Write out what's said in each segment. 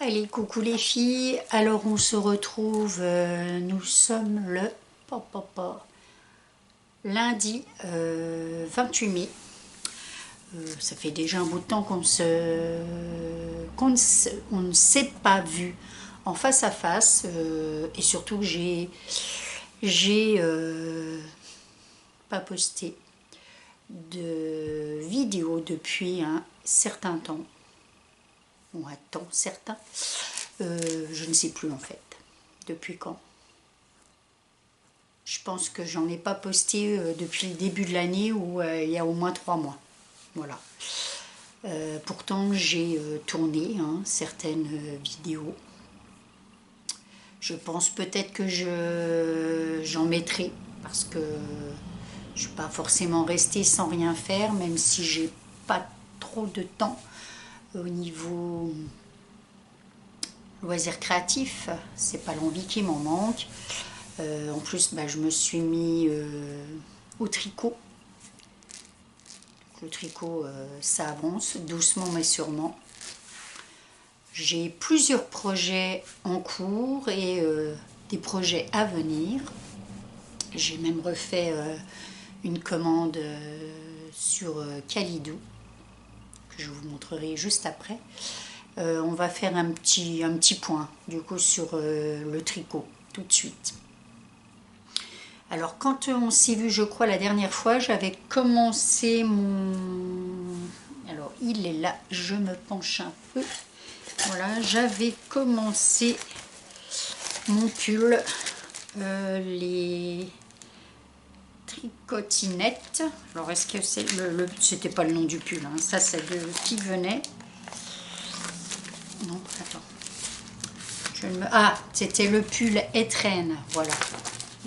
Allez, coucou les filles. Alors on se retrouve, nous sommes le lundi 28 mai. Ça fait déjà un bout de temps on ne s'est pas vu en face à face, et surtout que j'ai pas posté de vidéo depuis un certain temps, ou un temps certain. Je ne sais plus en fait depuis quand. Je pense que j'en ai pas posté depuis le début de l'année, ou il y a au moins 3 mois. Voilà. Pourtant j'ai tourné certaines vidéos. Je pense peut-être que j'en mettrai, parce que je ne suis pas forcément restée sans rien faire, même si j'ai pas trop de temps au niveau loisirs créatifs. C'est pas l'envie qui m'en manque. En plus, je me suis mis au tricot. Le tricot, ça avance doucement mais sûrement. J'ai plusieurs projets en cours et des projets à venir. J'ai même refait une commande sur Calidou, que je vous montrerai juste après. On va faire un petit point du coup sur le tricot tout de suite. Alors quand on s'est vu, je crois, la dernière fois, j'avais commencé mon... Alors il est là, je me penche un peu. Voilà, j'avais commencé mon pull, les tricotinettes. Alors est-ce que c'est c'était pas le nom du pull, hein. Ça c'est de qui venait. Non, attends. Ah, c'était le pull étrenne, voilà.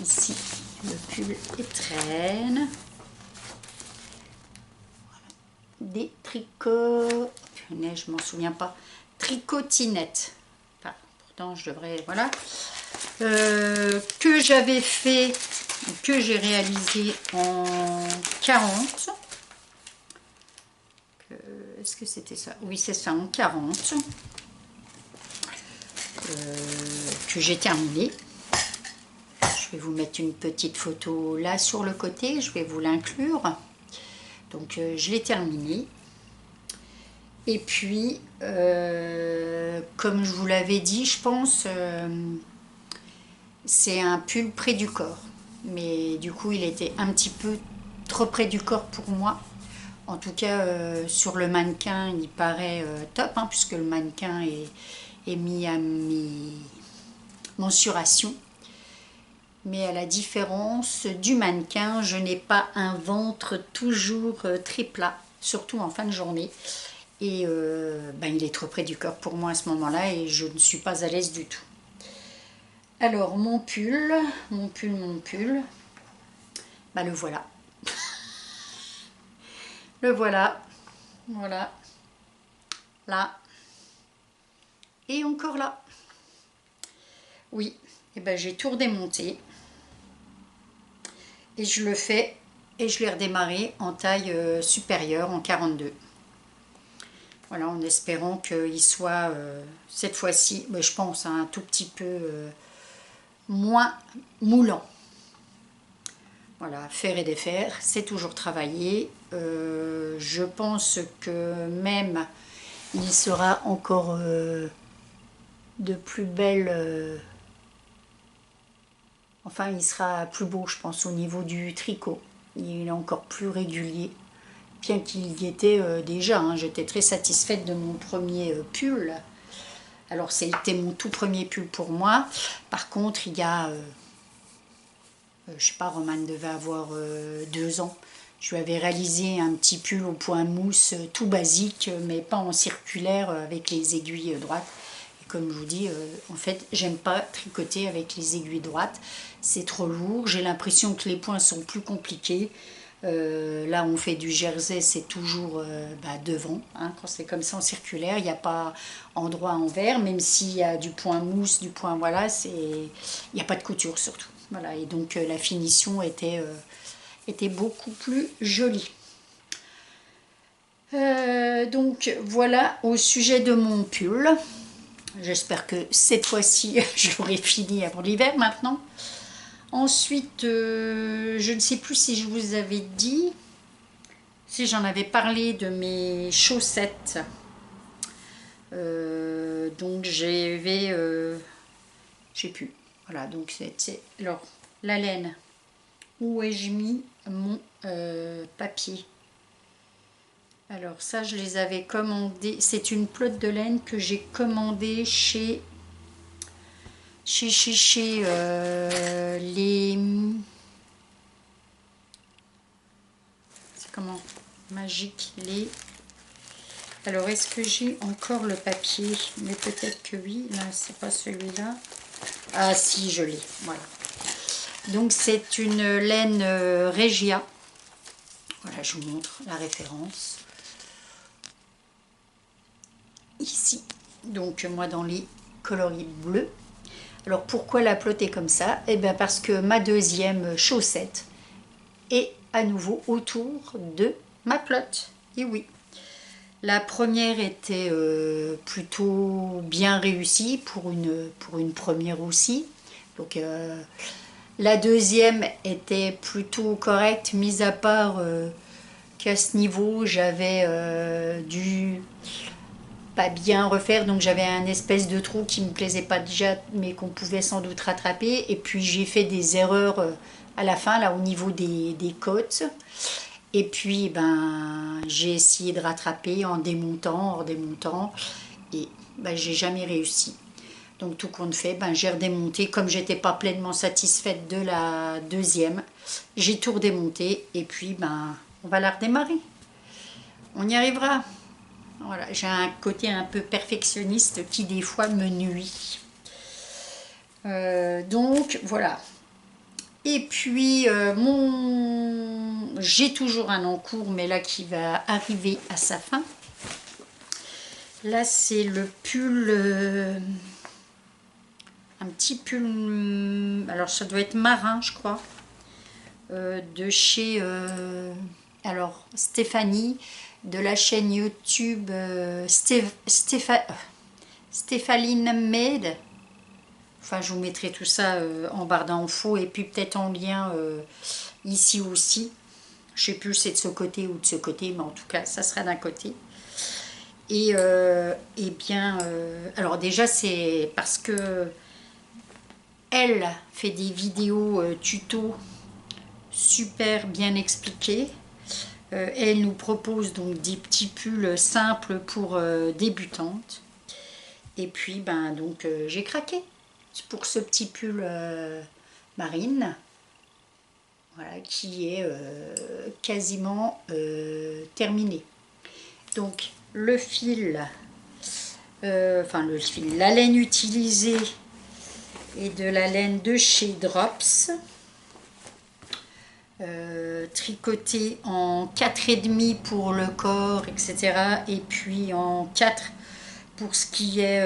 Ici, le pull étrenne. Voilà. Des tricots. Punaise, je m'en souviens pas. Tricotinettes. Enfin, pourtant, je devrais. Voilà. Que j'avais fait, que j'ai réalisé en 40. Est-ce que c'était ça? Oui, c'est ça, en 40. Que j'ai terminé. Je vais vous mettre une petite photo là sur le côté, je vais vous l'inclure. Donc je l'ai terminé. Et puis, comme je vous l'avais dit, je pense, c'est un pull près du corps. Mais du coup, il était un petit peu trop près du corps pour moi. En tout cas, sur le mannequin, il paraît top, puisque le mannequin est mis à mes mensurations. Mais à la différence du mannequin, je n'ai pas un ventre toujours très plat, surtout en fin de journée. Et il est trop près du corps pour moi à ce moment-là, et je ne suis pas à l'aise du tout. Alors mon pull, le voilà. Le voilà, voilà, là, et encore là. Oui, et j'ai tout redémonté. Et je le fais, et je l'ai redémarré en taille supérieure, en 42. Voilà, en espérant qu'il soit cette fois-ci, je pense, un tout petit peu moins moulant. Voilà, faire et défaire, c'est toujours travailler. Je pense que même il sera encore de plus belle... enfin, il sera plus beau, je pense, au niveau du tricot. Il est encore plus régulier. Bien qu'il y était déjà, j'étais très satisfaite de mon premier pull. Alors c'était mon tout premier pull pour moi. Par contre, il y a, je sais pas, Romane devait avoir 2 ans. Je lui avais réalisé un petit pull au point mousse, tout basique, mais pas en circulaire, avec les aiguilles droites. Et comme je vous dis, en fait, j'aime pas tricoter avec les aiguilles droites. C'est trop lourd. J'ai l'impression que les points sont plus compliqués. Là on fait du jersey, c'est toujours devant, quand c'est comme ça en circulaire, il n'y a pas endroit envers, même s'il y a du point mousse, du point voilà, il n'y a pas de couture surtout, voilà, et donc la finition était beaucoup plus jolie. Donc voilà au sujet de mon pull. J'espère que cette fois-ci, je l'aurai fini avant l'hiver maintenant. Ensuite, je ne sais plus si je vous avais dit, si j'en avais parlé de mes chaussettes. Donc j'ai pu. Voilà, donc c'est alors la laine. Où ai-je mis mon papier? Alors ça, je les avais commandés. C'est une pelote de laine que j'ai commandée chez les... C'est comment? Magique, les... Alors, est-ce que j'ai encore le papier? Mais peut-être que oui. Là, c'est pas celui-là. Ah si, je l'ai. Voilà. Donc, c'est une laine Regia. Voilà, je vous montre la référence. Ici. Donc, moi, dans les coloris bleus. Alors, pourquoi la pelote est comme ça? Eh bien, parce que ma deuxième chaussette est à nouveau autour de ma pelote. Et oui. La première était plutôt bien réussie pour une première aussi. Donc la deuxième était plutôt correcte, mis à part qu'à ce niveau j'avais dû pas bien refaire, donc j'avais un espèce de trou qui me plaisait pas déjà, mais qu'on pouvait sans doute rattraper. Et puis j'ai fait des erreurs à la fin, là au niveau des côtes. Et puis, ben, j'ai essayé de rattraper en démontant, en redémontant, et ben, j'ai jamais réussi. Donc, tout compte fait, ben, j'ai redémonté. Comme j'étais pas pleinement satisfaite de la deuxième, j'ai tout redémonté, et puis, ben, on va la redémarrer. On y arrivera. Voilà, j'ai un côté un peu perfectionniste qui, des fois, me nuit. Donc, voilà. Et puis, j'ai toujours un en cours, mais là qui va arriver à sa fin. Là, c'est le pull, un petit pull, alors ça doit être marin, je crois, de chez, alors Stéphanie, de la chaîne YouTube Stéphaline Made. Enfin, je vous mettrai tout ça en barre d'infos et puis peut-être en lien ici aussi. Je sais plus c'est de ce côté ou de ce côté, mais en tout cas, ça sera d'un côté. Et bien, alors déjà, c'est parce que elle fait des vidéos tuto super bien expliquées. Elle nous propose donc des petits pulls simples pour débutantes. Et puis, ben, donc, j'ai craqué pour ce petit pull marine, voilà, qui est quasiment terminé. Donc le fil, la laine utilisée est de la laine de chez Drops, tricotée en 4,5 pour le corps, etc. Et puis en 4 pour ce qui est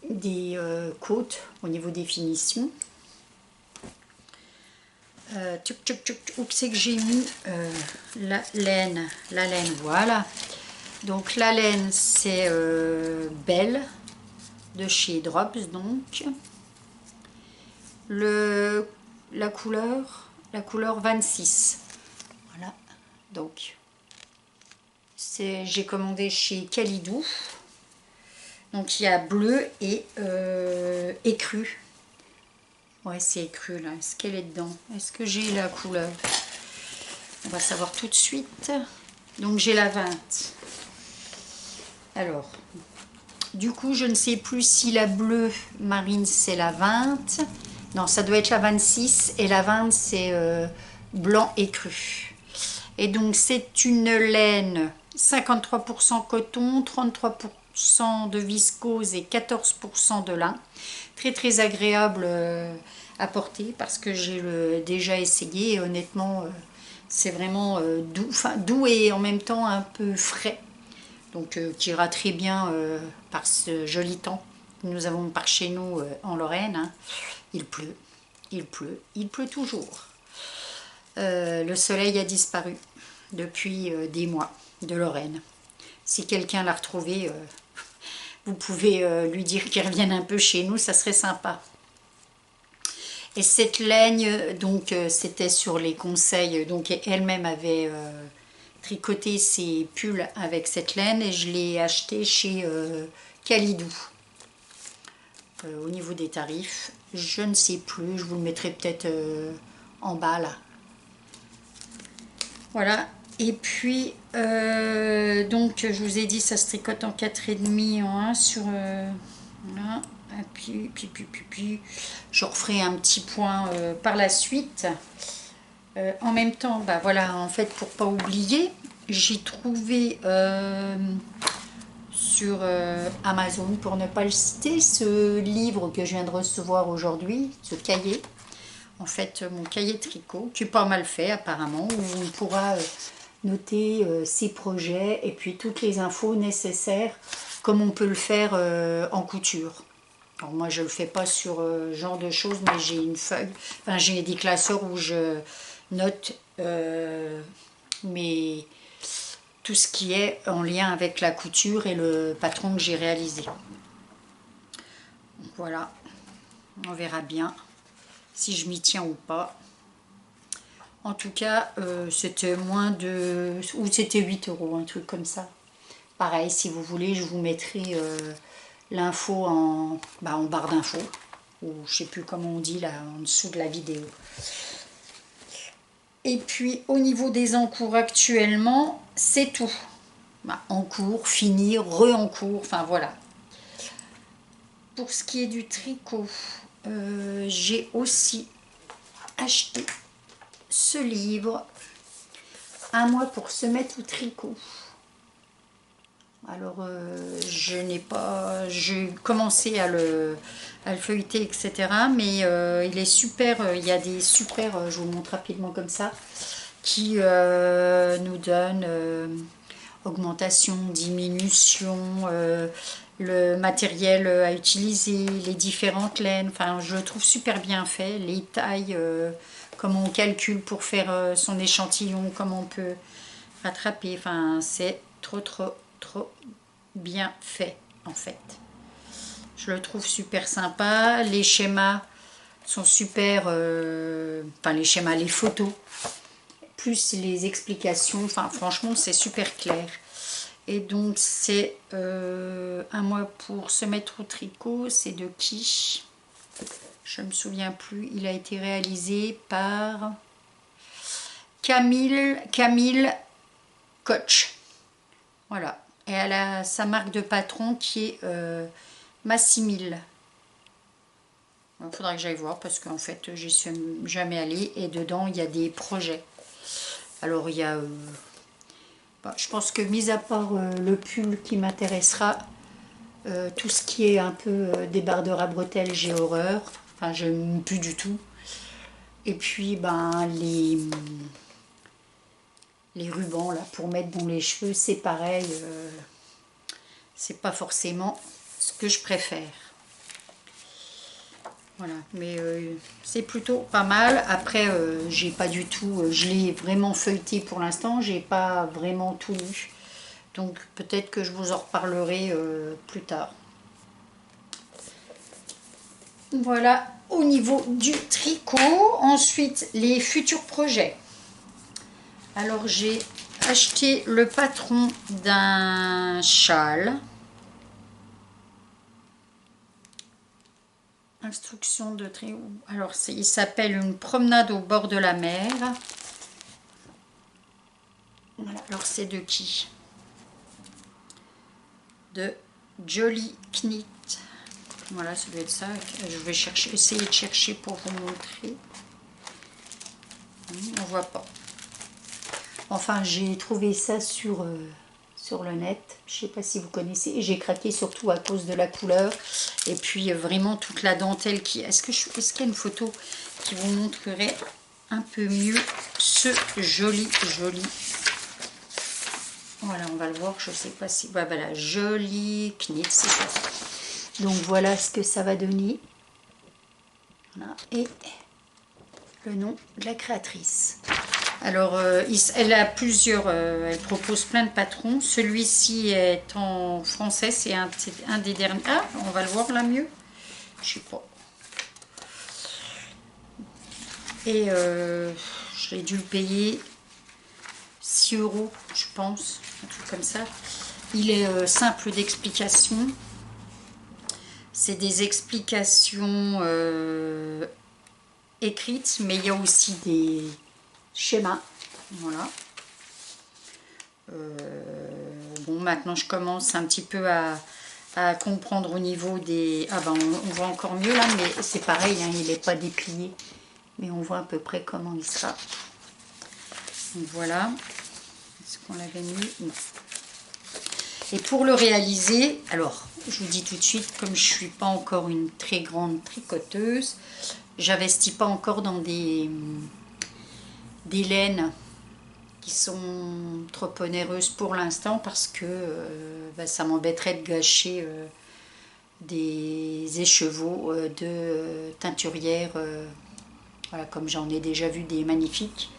des côtes au niveau des finitions. Où c'est que j'ai mis la laine? Voilà. Donc la laine, c'est Belle de chez Drops. Donc la couleur 26. Voilà. Donc j'ai commandé chez Calidou. Donc il y a bleu et écru. Ouais, c'est écru là. Est-ce qu'elle est dedans? Est-ce que j'ai la couleur? On va savoir tout de suite. Donc j'ai la 20. Alors, du coup, je ne sais plus si la bleue marine c'est la 20. Non, ça doit être la 26 et la 20 c'est blanc écru. Et donc c'est une laine 53% coton, 33% de viscose et 14% de lin. Très très agréable à porter parce que j'ai déjà essayé et honnêtement c'est vraiment doux et en même temps un peu frais. Donc qui ira très bien par ce joli temps que nous avons par chez nous en Lorraine. Hein. Il pleut toujours. Le soleil a disparu depuis des mois de Lorraine. Si quelqu'un l'a retrouvé, vous pouvez lui dire qu'il revienne un peu chez nous, ça serait sympa. Et cette laine, donc c'était sur les conseils, donc elle-même avait tricoté ses pulls avec cette laine et je l'ai acheté chez Kalidou. Au niveau des tarifs, je ne sais plus, je vous le mettrai peut-être en bas là. Voilà, et puis donc je vous ai dit ça se tricote en 4,5 en 1 sur voilà. Et puis je referai un petit point par la suite. En même temps, bah voilà, en fait pour pas oublier, j'ai trouvé sur Amazon, pour ne pas le citer, ce livre que je viens de recevoir aujourd'hui, ce cahier. En fait, mon cahier tricot, qui est pas mal fait apparemment, où on pourra noter ses projets et puis toutes les infos nécessaires, comme on peut le faire en couture. Alors moi, je le fais pas sur ce genre de choses, mais j'ai une feuille, enfin j'ai des classeurs où je note tout ce qui est en lien avec la couture et le patron que j'ai réalisé. Donc voilà, on verra bien si je m'y tiens ou pas. En tout cas, c'était moins de... ou c'était 8 €, un truc comme ça. Pareil, si vous voulez, je vous mettrai l'info en barre d'infos. Ou je sais plus comment on dit là, en dessous de la vidéo. Et puis, au niveau des encours actuellement, c'est tout. En cours, finir, en cours, enfin voilà. Pour ce qui est du tricot, j'ai aussi acheté ce livre, Un mois pour se mettre au tricot. Alors j'ai commencé à le feuilleter, etc. Mais il est super, il y a des super, je vous montre rapidement comme ça, qui nous donnent augmentation, diminution, le matériel à utiliser, les différentes laines. Enfin, je le trouve super bien fait, les tailles, comment on calcule pour faire son échantillon, comment on peut rattraper. Enfin, c'est trop bien fait en fait. Je le trouve super sympa. Les schémas sont super, enfin les schémas, les photos, plus les explications. Enfin, franchement, c'est super clair. Et donc, c'est un mois pour se mettre au tricot. C'est de qui? Je ne me souviens plus. Il a été réalisé par Camille Coach. Voilà. Et elle a sa marque de patron qui est Massimil. Il faudra que j'aille voir parce qu'en fait, j'y suis jamais allée. Et dedans, il y a des projets. Alors, il y a... je pense que, mis à part le pull qui m'intéressera, tout ce qui est un peu débardeur à bretelles, j'ai horreur. Enfin, j'aime plus du tout. Et puis, les rubans là pour mettre dans les cheveux, c'est pareil. C'est pas forcément ce que je préfère. Voilà, mais c'est plutôt pas mal. Après, j'ai pas du tout, je l'ai vraiment feuilleté pour l'instant, j'ai pas vraiment tout lu. Donc peut-être que je vous en reparlerai plus tard. Voilà, au niveau du tricot. Ensuite, les futurs projets. Alors, j'ai acheté le patron d'un châle. Instruction de tri. Alors, il s'appelle Une promenade au bord de la mer. Voilà. Alors, c'est de qui? De Jolly Knit. Voilà, ça doit être ça. Je vais essayer de chercher pour vous montrer. On voit pas. Enfin, j'ai trouvé ça sur le net. Je ne sais pas si vous connaissez. Et j'ai craqué surtout à cause de la couleur. Et puis vraiment toute la dentelle qui... Est-ce qu'il y a une photo qui vous montrerait un peu mieux ce joli. Voilà, on va le voir. Je ne sais pas si... Voilà, Jolly Knit, c'est ça. Donc voilà ce que ça va donner. Voilà. Et le nom de la créatrice. Alors, elle a plusieurs, elle propose plein de patrons. Celui-ci est en français, c'est un des derniers. Ah, on va le voir là mieux. Je sais pas. Et j'ai dû le payer 6 euros, je pense, un truc comme ça. Il est simple d'explication. C'est des explications écrites, mais il y a aussi des schémas. Voilà. Bon, maintenant je commence un petit peu à comprendre au niveau des... Ah ben on voit encore mieux là, mais c'est pareil, hein, il n'est pas déplié. Mais on voit à peu près comment il sera. Donc voilà. Est-ce qu'on l'avait mis? Non. Et pour le réaliser, alors je vous dis tout de suite, comme je ne suis pas encore une très grande tricoteuse, j'investis pas encore dans des laines qui sont trop onéreuses pour l'instant parce que ça m'embêterait de gâcher des écheveaux de teinturière, voilà, comme j'en ai déjà vu des magnifiques.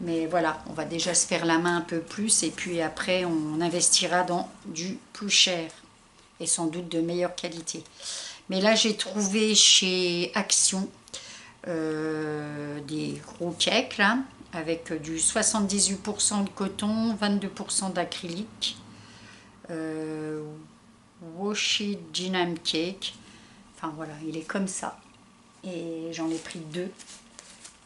Mais voilà, on va déjà se faire la main un peu plus et puis après on investira dans du plus cher et sans doute de meilleure qualité. Mais là j'ai trouvé chez Action des gros cakes là, avec du 78% de coton, 22% d'acrylique, Washi Jinam Cake. Enfin voilà, il est comme ça. Et j'en ai pris 2.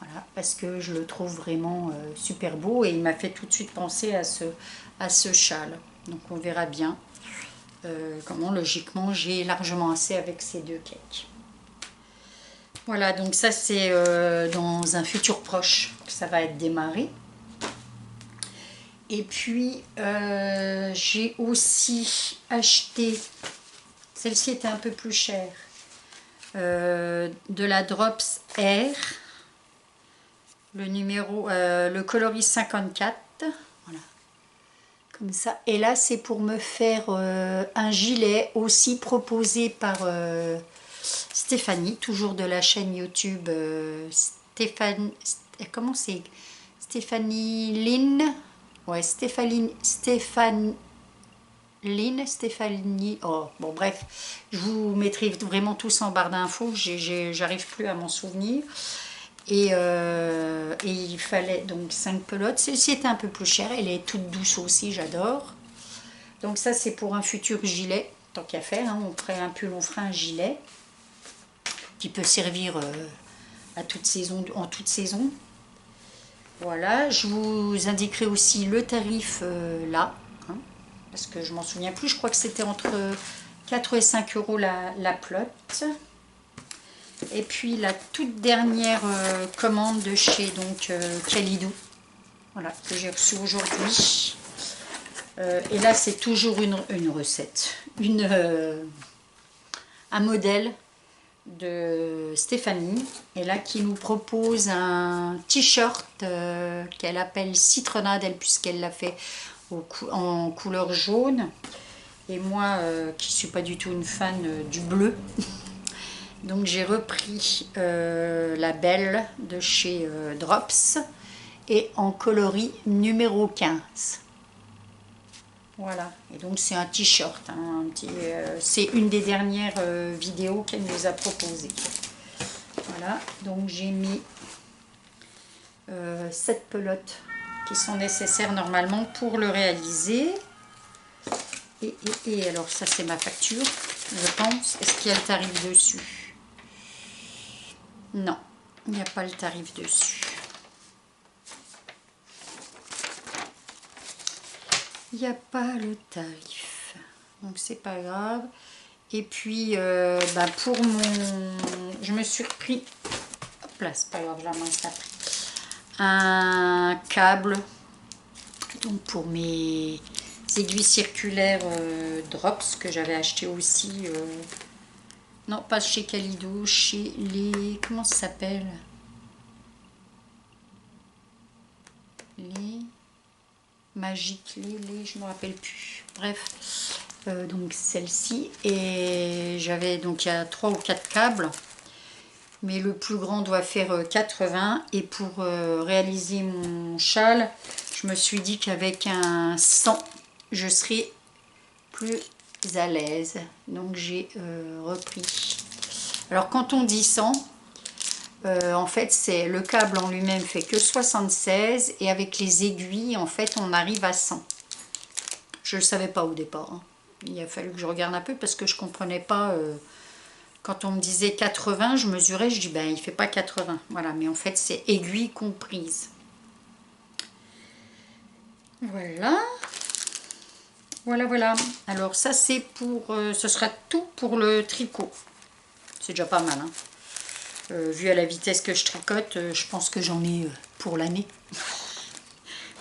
Voilà, parce que je le trouve vraiment super beau et il m'a fait tout de suite penser à ce châle. Donc on verra bien comment logiquement j'ai largement assez avec ces 2 cakes. Voilà, donc ça c'est dans un futur proche que ça va être démarré. Et puis j'ai aussi acheté, celle-ci était un peu plus chère, de la Drops Air. Le numéro, le coloris 54, voilà, comme ça. Et là, c'est pour me faire un gilet aussi proposé par Stéphanie, toujours de la chaîne YouTube comment c'est? Stéphanie Lynn. Ouais, Stéphanie, oh, bon bref, je vous mettrai vraiment tous en barre d'infos, j'arrive plus à m'en souvenir. Et il fallait donc 5 pelotes. Celle-ci était un peu plus chère, elle est toute douce aussi, j'adore. Donc ça c'est pour un futur gilet, tant qu'à faire, hein, on ferait un pull, on fera un gilet qui peut servir à toute saison, en toute saison. Voilà, je vous indiquerai aussi le tarif là, hein, parce que je m'en souviens plus, je crois que c'était entre 4 et 5 euros la pelote. Et puis la toute dernière commande de chez donc Kalidou, voilà, que j'ai reçue aujourd'hui. Et là c'est toujours une recette, un modèle de Stéphanie, et là qui nous propose un t-shirt qu'elle appelle citronnade, elle, puisqu'elle l'a fait en couleur jaune. Et moi qui suis pas du tout une fan du bleu, donc j'ai repris la belle de chez Drops et en coloris numéro 15. Voilà, et donc c'est un t-shirt, hein, c'est une des dernières vidéos qu'elle nous a proposées. Voilà, donc j'ai mis 7 pelotes qui sont nécessaires normalement pour le réaliser. Et alors ça c'est ma facture, je pense. Est-ce qu'il y a le tarif dessus? Non, il n'y a pas le tarif dessus. Il n'y a pas le tarif, donc c'est pas grave. Et puis pour je me suis repris, hop là, c'est pas grave, la main ça a pris un câble, donc pour mes aiguilles circulaires Drops que j'avais acheté aussi, non pas chez Kalidou, chez les, comment ça s'appelle, les Magique, je me rappelle plus, bref, donc celle-ci, et j'avais donc il y a 3 ou 4 câbles, mais le plus grand doit faire 80. Et pour réaliser mon châle, je me suis dit qu'avec un 100, je serais plus à l'aise. Donc j'ai repris. Alors quand on dit 100, en fait c'est le câble en lui-même fait que 76 et avec les aiguilles en fait on arrive à 100. Je ne le savais pas au départ, hein. Il a fallu que je regarde un peu parce que je comprenais pas. Quand on me disait 80, je mesurais, je dis ben il fait pas 80. Voilà, mais en fait c'est aiguille comprise. Voilà. Voilà. Alors ça c'est pour, ce sera tout pour le tricot. C'est déjà pas mal, hein. Vu à la vitesse que je tricote, je pense que j'en ai pour l'année.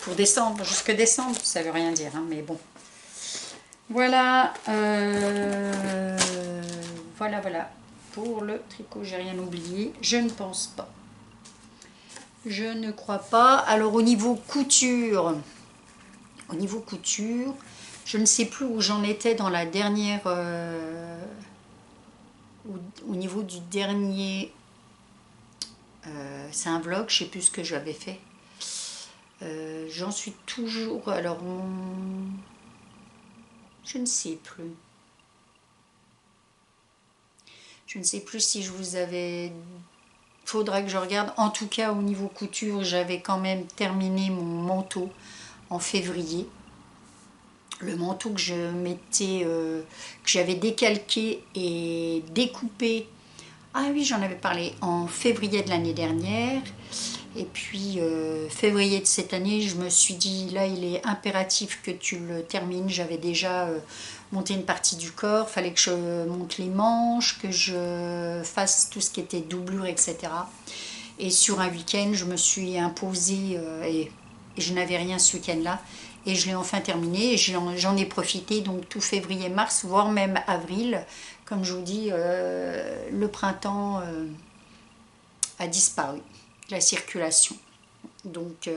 Pour décembre, jusque décembre, ça veut rien dire, hein, mais bon. Voilà, voilà. Pour le tricot, j'ai rien oublié. Je ne pense pas. Je ne crois pas. Alors au niveau couture, je ne sais plus où j'en étais dans la dernière... au niveau du dernier... c'est un vlog, je ne sais plus ce que j'avais fait. J'en suis toujours... Alors, je ne sais plus. Je ne sais plus si je vous avais... Faudra que je regarde. En tout cas, au niveau couture, j'avais quand même terminé mon manteau en février. Le manteau que je mettais, que j'avais décalqué et découpé. Ah oui, j'en avais parlé en février de l'année dernière. Et puis, février de cette année, je me suis dit, là, il est impératif que tu le termines. J'avais déjà monté une partie du corps. Fallait que je monte les manches, que je fasse tout ce qui était doublure, etc. Et sur un week-end, je me suis imposée, et je n'avais rien ce week-end-là. Et je l'ai enfin terminé. Et j'en ai profité, donc tout février, mars, voire même avril. Comme je vous dis, le printemps a disparu, la circulation. Donc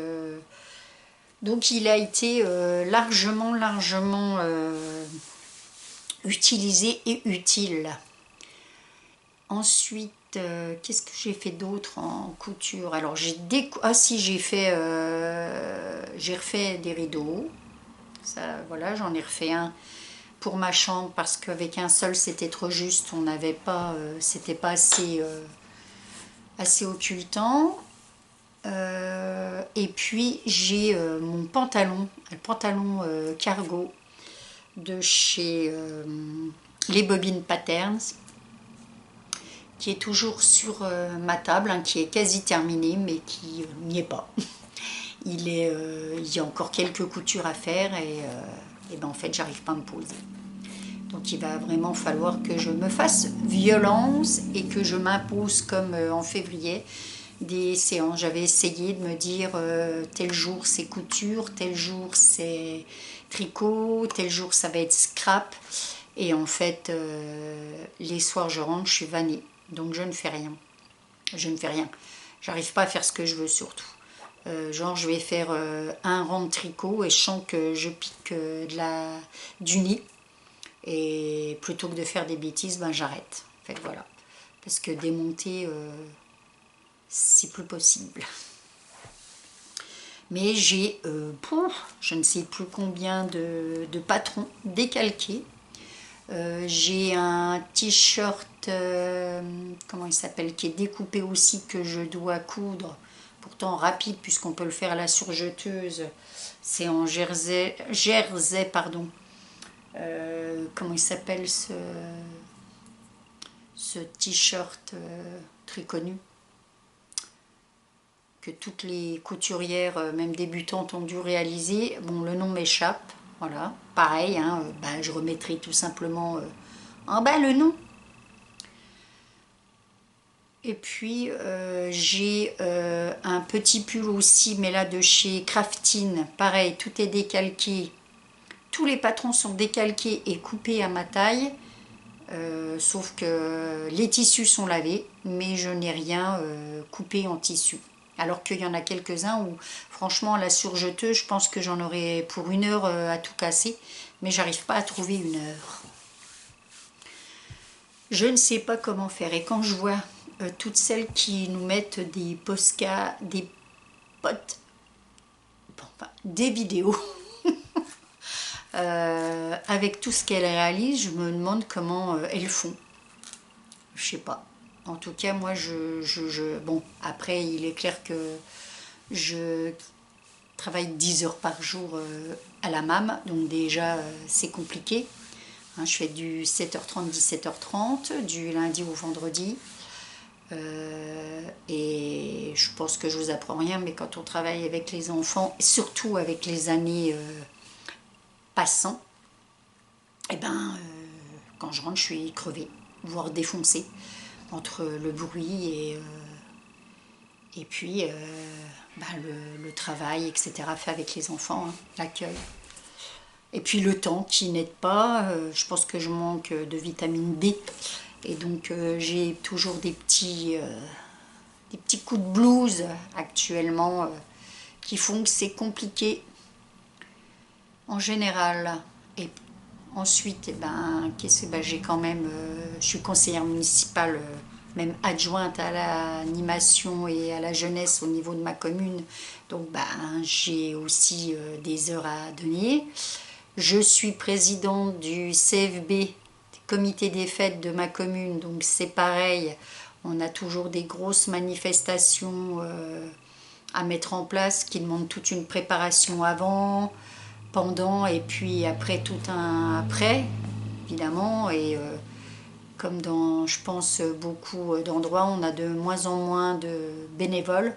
il a été largement utilisé et utile. Ensuite, qu'est-ce que j'ai fait d'autre en couture? Alors j'ai refait des rideaux. Ça, voilà, j'en ai refait un pour ma chambre parce qu'avec un seul c'était trop juste. On n'avait pas, c'était pas assez occultant. Et puis j'ai mon pantalon, le pantalon cargo de chez les Bobines Patterns, qui est toujours sur ma table, hein, qui est quasi terminé, mais qui n'y est pas. Il y a encore quelques coutures à faire et ben en fait j'arrive pas à me poser. Donc il va vraiment falloir que je me fasse violence et que je m'impose comme en février des séances. J'avais essayé de me dire tel jour c'est couture, tel jour c'est tricot, tel jour ça va être scrap. Et en fait, les soirs je rentre, je suis vannée. Donc je ne fais rien. J'arrive pas à faire ce que je veux surtout. Genre je vais faire un rang de tricot et je sens que je pique du nez. Et plutôt que de faire des bêtises, ben j'arrête. En fait, voilà. Parce que démonter, c'est plus possible. Mais j'ai, je ne sais plus combien de patrons décalqués. J'ai un t-shirt, comment il s'appelle, qui est découpé aussi, que je dois coudre. Pourtant rapide, puisqu'on peut le faire à la surjeteuse. C'est en jersey, pardon. Comment il s'appelle ce t-shirt très connu que toutes les couturières, même débutantes, ont dû réaliser. Bon, le nom m'échappe. Voilà, pareil, hein, je remettrai tout simplement en bas le nom. Et puis j'ai un petit pull aussi, mais là de chez Craftine. Pareil, tout est décalqué. Tous les patrons sont décalqués et coupés à ma taille. Sauf que les tissus sont lavés, mais je n'ai rien coupé en tissu. Alors qu'il y en a quelques-uns où, franchement, la surjeteuse, je pense que j'en aurais pour 1 heure à tout casser, mais j'arrive pas à trouver 1 heure. Je ne sais pas comment faire. Et quand je vois toutes celles qui nous mettent des podcasts, des potes, bon, enfin, des vidéos avec tout ce qu'elles réalisent. Je me demande comment elles font. Je sais pas. En tout cas, moi, bon, après, il est clair que je travaille 10 heures par jour à la MAM, donc déjà, c'est compliqué. Hein, je fais du 7h30, 17h30, du lundi au vendredi. Et je pense que je vous apprends rien, mais quand on travaille avec les enfants, surtout avec les années passant, et ben quand je rentre je suis crevée, voire défoncée entre le bruit et puis le travail, etc. fait avec les enfants, hein, l'accueil. Et puis le temps qui n'aide pas, je pense que je manque de vitamine D et donc j'ai toujours des petits coups de blues actuellement qui font que c'est compliqué en général. Et ensuite, j'ai quand même, je suis conseillère municipale, même adjointe à l'animation et à la jeunesse au niveau de ma commune. Donc j'ai aussi des heures à donner. Je suis présidente du CFB, comité des fêtes de ma commune, donc c'est pareil. On a toujours des grosses manifestations à mettre en place qui demandent toute une préparation avant, pendant et puis après, tout un après, évidemment. Et comme dans, je pense, beaucoup d'endroits, on a de moins en moins de bénévoles.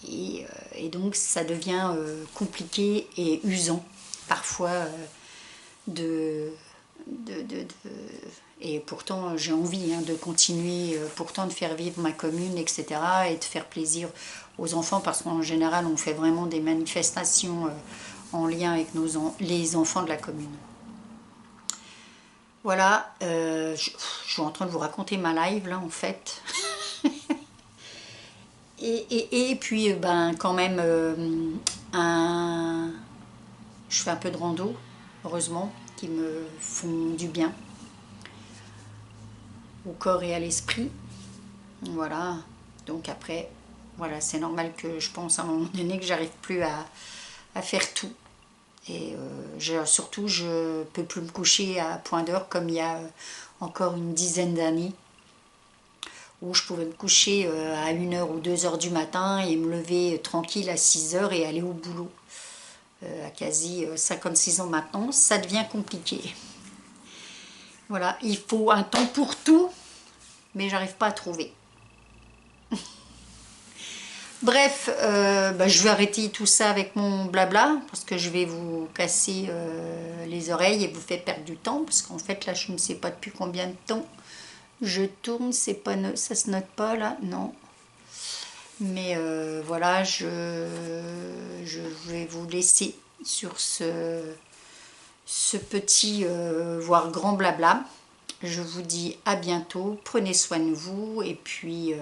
Et donc ça devient compliqué et usant parfois et pourtant j'ai envie de continuer, pourtant de faire vivre ma commune, etc. et de faire plaisir aux enfants, parce qu'en général on fait vraiment des manifestations en lien avec les enfants de la commune. Voilà, je suis en train de vous raconter ma live là en fait. Et puis quand même je fais un peu de rando, heureusement, qui me font du bien au corps et à l'esprit. Voilà, donc après, voilà, c'est normal que je pense à un moment donné que j'arrive plus à faire tout. Et surtout, je peux plus me coucher à point d'heure comme il y a encore une dizaine d'années, où je pouvais me coucher à 1h ou 2h du matin et me lever tranquille à 6h et aller au boulot. À quasi 56 ans maintenant, ça devient compliqué. Voilà, il faut un temps pour tout, mais j'arrive pas à trouver. Bref, je vais arrêter tout ça avec mon blabla, parce que je vais vous casser les oreilles et vous faire perdre du temps, parce qu'en fait là je ne sais pas depuis combien de temps je tourne, c'est pas ça se note pas là, non. Mais voilà, je vais vous laisser sur ce petit, voire grand blabla. Je vous dis à bientôt, prenez soin de vous, et puis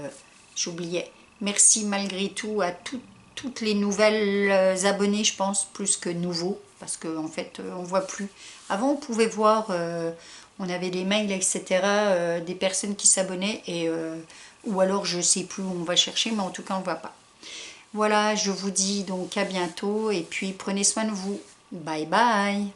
j'oubliais, merci malgré tout à toutes les nouvelles abonnés, je pense, plus que nouveaux, parce qu'en fait on voit plus. Avant on pouvait voir, on avait des mails, etc., des personnes qui s'abonnaient, ou alors je sais plus où on va chercher, mais en tout cas on ne voit pas. Voilà, je vous dis donc à bientôt, et puis prenez soin de vous. Bye bye.